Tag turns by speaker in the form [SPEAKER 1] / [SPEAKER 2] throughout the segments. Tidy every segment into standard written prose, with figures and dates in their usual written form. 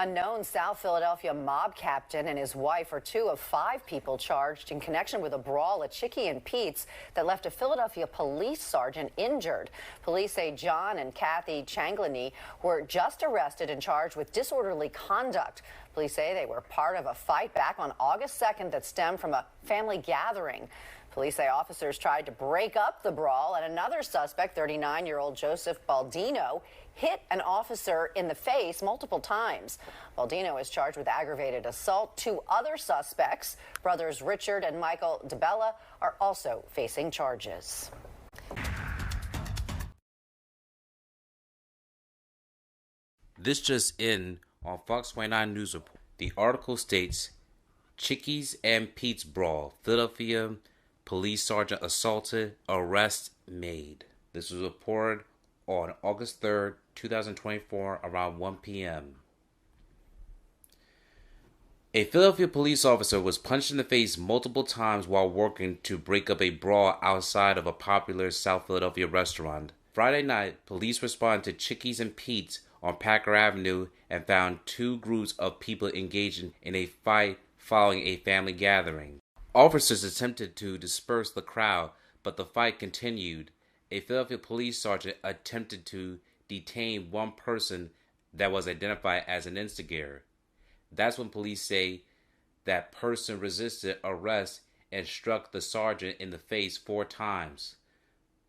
[SPEAKER 1] Unknown South Philadelphia mob captain and his wife are two of 5 people charged in connection with a brawl at Chickie and Pete's that left a Philadelphia police sergeant injured. Police say John and Kathy Changlini were just arrested and charged with disorderly conduct. Police say they were part of a fight back on August 2nd that stemmed from a family gathering. Police say officers tried to break up the brawl, and another suspect, 39-year-old Joseph Baldino, hit an officer in the face multiple times. Baldino is charged with aggravated assault. 2 other suspects, brothers Richard and Michael DeBella, are also facing charges.
[SPEAKER 2] This just in on Fox 29 News Report. The article states, Chickie's and Pete's brawl, Philadelphia police sergeant assaulted, arrest made. This was reported on August 3rd, 2024, around 1 p.m. A Philadelphia police officer was punched in the face multiple times while working to break up a brawl outside of a popular South Philadelphia restaurant. Friday night, police responded to Chickie's and Pete's on Packer Avenue and found 2 groups of people engaging in a fight following a family gathering. Officers attempted to disperse the crowd, but the fight continued. A Philadelphia police sergeant attempted to detain one person that was identified as an instigator. That's when police say that person resisted arrest and struck the sergeant in the face 4 times.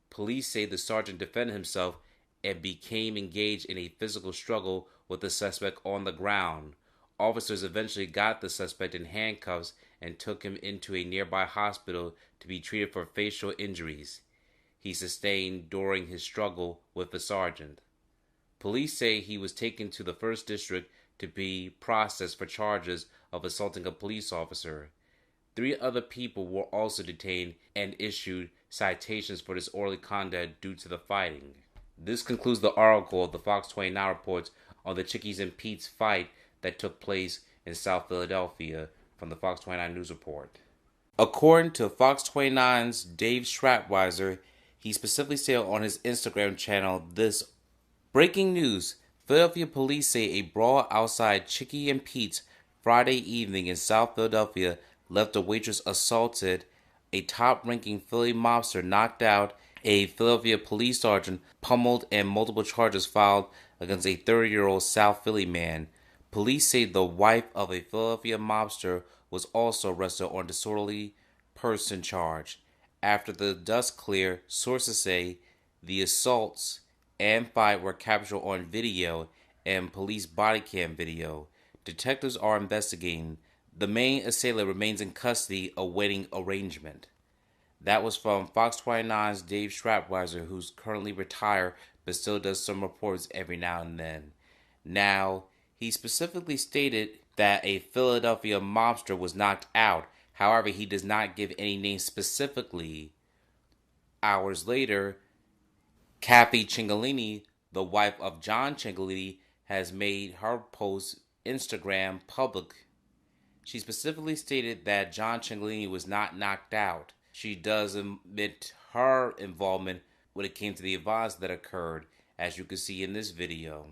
[SPEAKER 2] Police say the sergeant defended himself and became engaged in a physical struggle with the suspect on the ground. Officers eventually got the suspect in handcuffs and took him into a nearby hospital to be treated for facial injuries he sustained during his struggle with the sergeant. Police say he was taken to the 1st District to be processed for charges of assaulting a police officer. 3 other people were also detained and issued citations for disorderly conduct due to the fighting. This concludes the article of the Fox 29 reports on the Chickies and Pete's fight that took place in South Philadelphia from the Fox 29 News Report. According to Fox 29's Dave Schratweiser, he specifically said on his Instagram channel this: breaking news, Philadelphia police say a brawl outside Chickie and Pete's Friday evening in South Philadelphia left a waitress assaulted, a top-ranking Philly mobster knocked out, a Philadelphia police sergeant pummeled, and multiple charges filed against a 30-year-old South Philly man. Police say the wife of a Philadelphia mobster was also arrested on disorderly person charge. After the dust cleared, sources say the assaults and fight were captured on video and police body cam video. Detectives are investigating. The main assailant remains in custody awaiting arraignment. That was from Fox 29's Dave Schratweiser, who's currently retired but still does some reports every now and then. Now, he specifically stated that a Philadelphia mobster was knocked out. However, he does not give any names specifically. Hours later, Kathy Changlini, the wife of John Changlini, has made her post Instagram public. She specifically stated that John Changlini was not knocked out. She does admit her involvement when it came to the violence that occurred, as you can see in this video.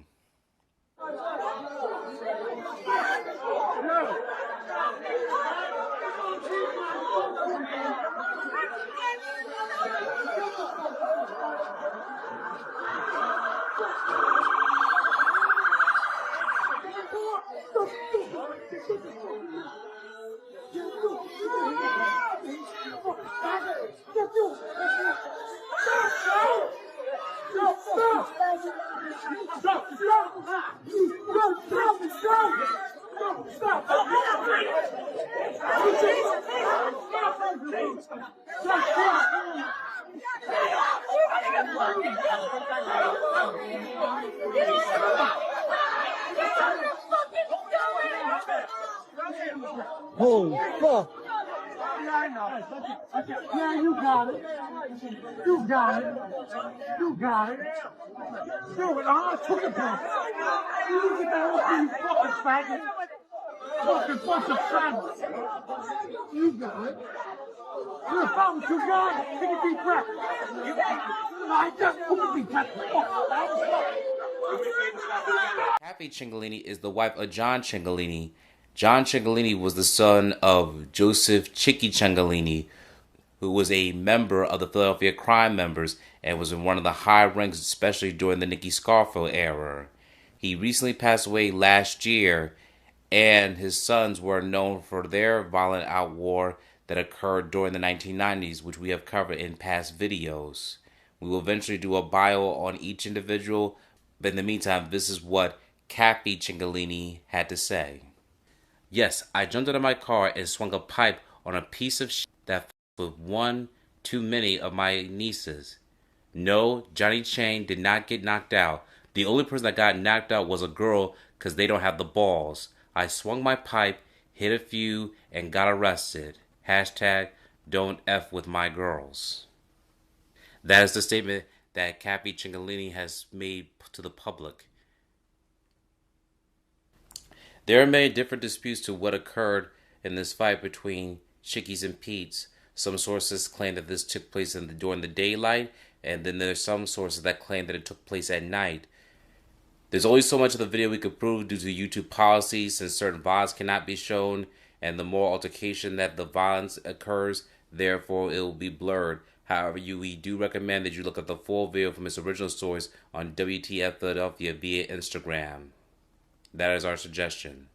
[SPEAKER 3] Holy fuck! Yeah, you got it. You got it. You got it. Do it. I'm not talking about it. You get that off you fucking faggot. Fucking bunch of faggots. You got it. You're a fountain, you got it. Take a deep breath. I just took a deep breath.
[SPEAKER 2] Kathy Cingolini is the wife of John Cingolini. John Cingolini was the son of Joseph Chickie Cingolini, who was a member of the Philadelphia Crime Members and was in one of the high ranks, especially during the Nicky Scarfield era. He recently passed away last year, and his sons were known for their violent out war that occurred during the 1990s, which we have covered in past videos. We will eventually do a bio on each individual, but in the meantime, this is what Kathy Cingolini had to say. Yes, I jumped out of my car and swung a pipe on a piece of shit that with one too many of my nieces. No, Johnny Chain did not get knocked out. The only person that got knocked out was a girl because they don't have the balls. I swung my pipe, hit a few, and got arrested. Hashtag don't F with my girls. That is the statement that Kathy Cingolini has made to the public. There are many different disputes to what occurred in this fight between Chickies and Pete's. Some sources claim that this took place during the daylight, and then there's some sources that claim that it took place at night. There's only so much of the video we could prove due to YouTube policies, since certain violence cannot be shown, and the more altercation that the violence occurs, therefore it will be blurred. However, we do recommend that you look at the full video from its original source on WTF Philadelphia via Instagram. That is our suggestion.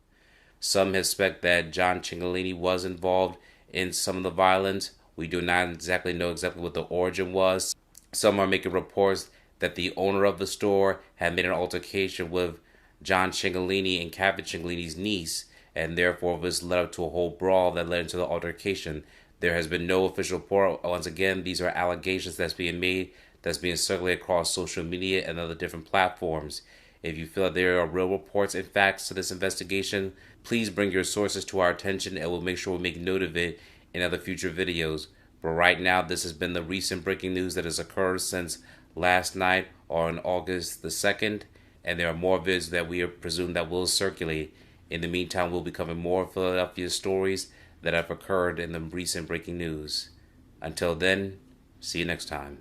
[SPEAKER 2] Some suspect that John Cingolini was involved in some of the violence. We do not exactly know what the origin was. Some are making reports that the owner of the store had made an altercation with John Cingolini and Kathy Cingolini's niece, and therefore this led up to a whole brawl that led into the altercation. There has been no official report. Once again, these are allegations that's being made, that's being circulated across social media and other different platforms. If you feel that there are real reports and facts to this investigation, please bring your sources to our attention and we'll make sure we make note of it in other future videos. But right now, this has been the recent breaking news that has occurred since last night on August the 2nd, and there are more videos that we presume that will circulate. In the meantime, we'll be covering more Philadelphia stories that have occurred in the recent breaking news. Until then, see you next time.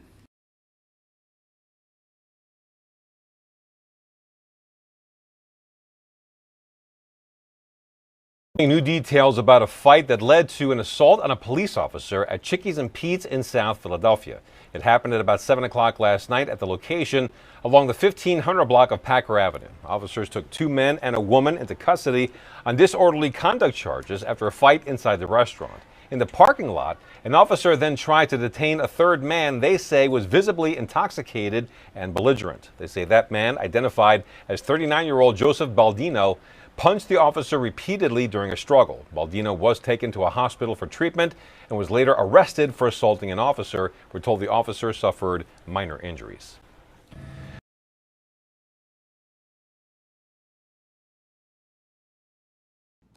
[SPEAKER 4] New details about a fight that led to an assault on a police officer at Chickie's and Pete's in South Philadelphia. It happened at about 7 o'clock last night at the location along the 1500 block of Packer Avenue. Officers took 2 men and a woman into custody on disorderly conduct charges after a fight inside the restaurant. In the parking lot, an officer then tried to detain a third man they say was visibly intoxicated and belligerent. They say that man, identified as 39-year-old Joseph Baldino, punched the officer repeatedly during a struggle. Baldino was taken to a hospital for treatment and was later arrested for assaulting an officer. We're told the officer suffered minor injuries.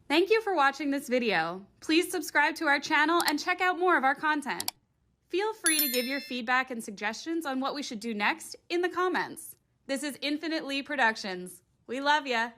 [SPEAKER 5] Thank you for watching this video. Please subscribe to our channel and check out more of our content. Feel free to give your feedback and suggestions on what we should do next in the comments. This is Infinite Lee Productions. We love ya.